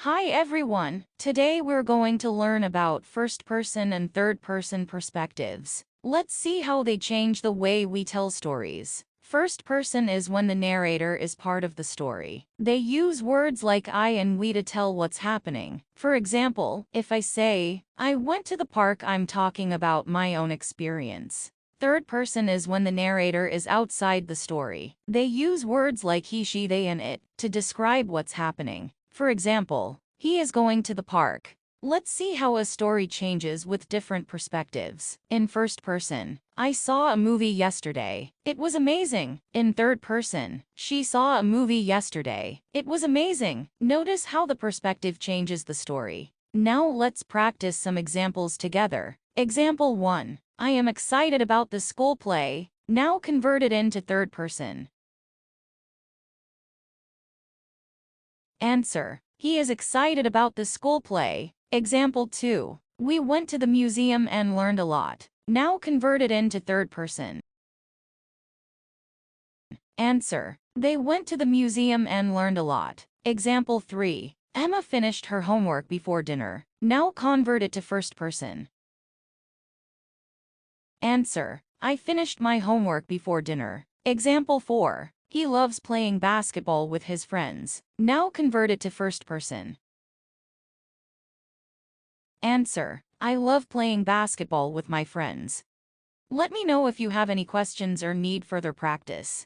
Hi everyone! Today we're going to learn about first-person and third-person perspectives. Let's see how they change the way we tell stories. First person is when the narrator is part of the story. They use words like I and we to tell what's happening. For example, if I say, I went to the park, I'm talking about my own experience. Third person is when the narrator is outside the story. They use words like he, she, they, and it to describe what's happening. For example, he is going to the park. Let's see how a story changes with different perspectives. In first person, I saw a movie yesterday. It was amazing. In third person, she saw a movie yesterday. It was amazing. Notice how the perspective changes the story. Now let's practice some examples together. Example 1. I am excited about the school play. Now convert it into third person. Answer. He is excited about the school play. Example 2. We went to the museum and learned a lot. Now convert it into third person. Answer. They went to the museum and learned a lot. Example 3. Emma finished her homework before dinner. Now convert it to first person. Answer. I finished my homework before dinner. Example 4. He loves playing basketball with his friends. Now convert it to first person. Answer. I love playing basketball with my friends. Let me know if you have any questions or need further practice.